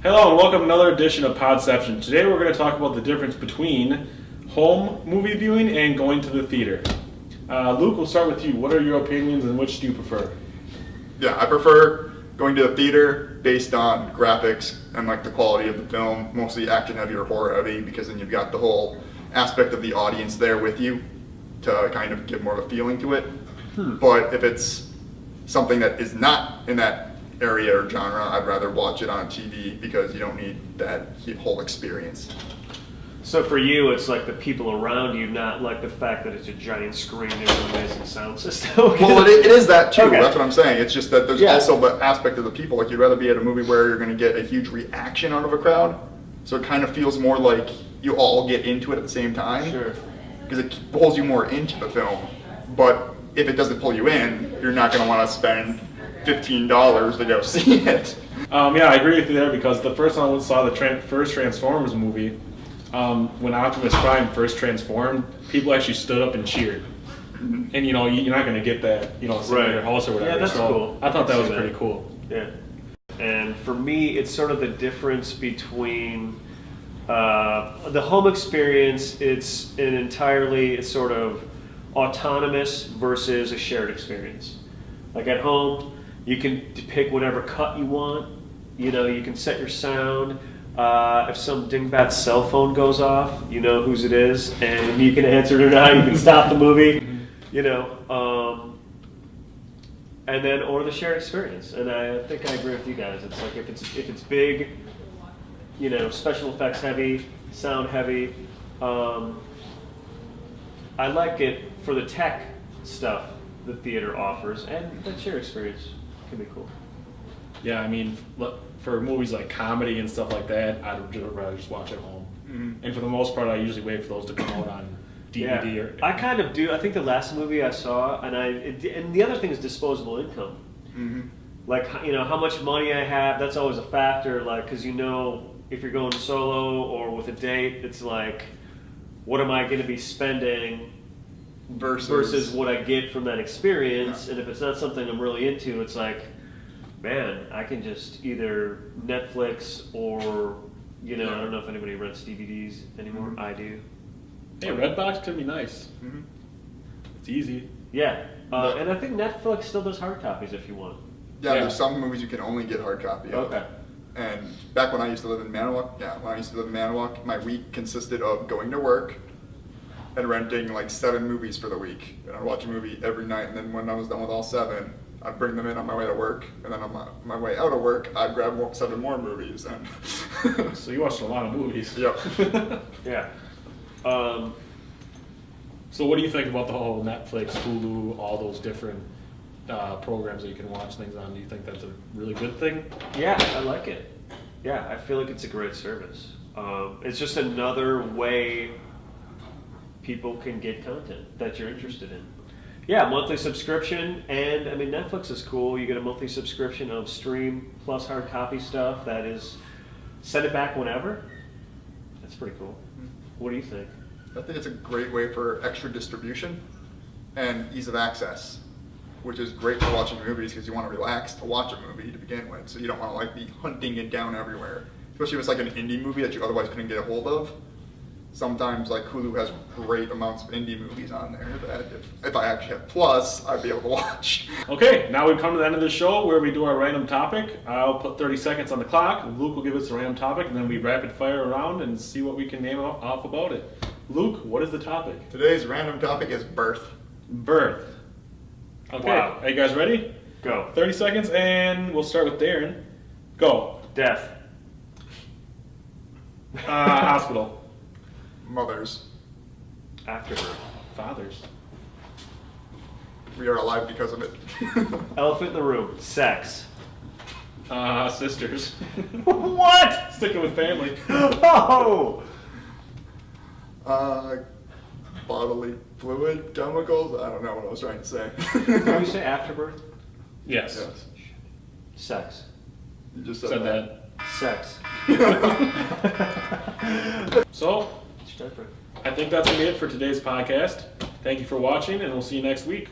Hello and welcome to another edition of Podception. Today we're going to talk about the difference between home movie viewing and going to the theater. Luke, we'll start with you. What are your opinions and which do you prefer? Yeah, I prefer going to the theater based on graphics and like the quality of the film, mostly action heavy or horror heavy, because then you've got the whole aspect of the audience there with you to kind of give more of a feeling to it. But if it's something that is not in that area or genre, I'd rather watch it on TV because you don't need that whole experience. So for you, it's like the people around you, not like the fact that it's a giant screen and an amazing sound system. Well, it is that too. Okay. That's what I'm saying. It's just that there's also the aspect of the people. Like, you'd rather be at a movie where you're going to get a huge reaction out of a crowd. So it kind of feels more like you all get into it at the same time. Sure. Because it pulls you more into the film. But if it doesn't pull you in, you're not going to want to spend $15 to go see it. Yeah, I agree with you there because the first time I saw the first Transformers movie, when Optimus Prime first transformed, people actually stood up and cheered. And you're not going to get that, sitting in your house or whatever. Yeah, that's cool. I thought that was pretty cool. Yeah. And for me, it's sort of the difference between the home experience. It's sort of autonomous versus a shared experience. Like at home, you can pick whatever cut you want. You can set your sound. If some dingbat's cell phone goes off, you know whose it is, and you can answer it or not. You can stop the movie, and then or the shared experience. And I think I agree with you guys. It's like if it's big, special effects heavy, sound heavy. I like it for the tech stuff the theater offers, and that shared experience can be cool. Yeah, I mean, for movies like comedy and stuff like that, I'd rather just watch at home. Mm-hmm. And for the most part, I usually wait for those to come out on DVD. Yeah. Or I kind of do. I think the last movie I saw, and the other thing is disposable income. Mm-hmm. Like, how much money I have, that's always a factor, like, because if you're going solo or with a date, it's like, what am I going to be spending versus what I get from that experience? Yeah. And if it's not something I'm really into, it's like, man, I can just either Netflix or, I don't know if anybody rents DVDs anymore. Mm-hmm. I do. Hey, Redbox can be nice. Mm-hmm. It's easy. Yeah. And I think Netflix still does hard copies if you want. Yeah, there's some movies you can only get hard copy of. Okay. And back when I used to live in Manawak, my week consisted of going to work and renting like 7 movies for the week. And I'd watch a movie every night, and then when I was done with all 7, I'd bring them in on my way to work, and then on my way out of work, I'd grab 7 more movies. And so you watched a lot of movies. Yep. Yeah. So what do you think about the whole Netflix, Hulu, all those different programs that you can watch things on? Do you think that's a really good thing? Yeah, I like it. Yeah, I feel like it's a great service. It's just another way people can get content that you're interested in. Yeah, monthly subscription, and I mean Netflix is cool. You get a monthly subscription of stream plus hard copy stuff that is send it back whenever. That's pretty cool. What do you think? I think it's a great way for extra distribution and ease of access, which is great for watching movies because you want to relax to watch a movie to begin with, so you don't want to be hunting it down everywhere. Especially if it's like an indie movie that you otherwise couldn't get a hold of. Sometimes like Hulu has great amounts of indie movies on there that if I actually had Plus, I'd be able to watch. Okay, now we've come to the end of the show where we do our random topic. I'll put 30 seconds on the clock. Luke will give us a random topic, and then we rapid fire around and see what we can name off about it. Luke, what is the topic? Today's random topic is birth. Birth. Okay, wow. Are you guys ready? Go. 30 seconds, and we'll start with Darin. Go. Death. Hospital. Mothers. Afterbirth. Fathers. We are alive because of it. Elephant in the room. Sex. Sisters. What? Sticking with family. Oh! Bodily fluid, chemicals. I don't know what I was trying to say. Did you say afterbirth? Yes. Sex. You just Said that. Sex. So, I think that's going to be it for today's podcast. Thank you for watching, and we'll see you next week.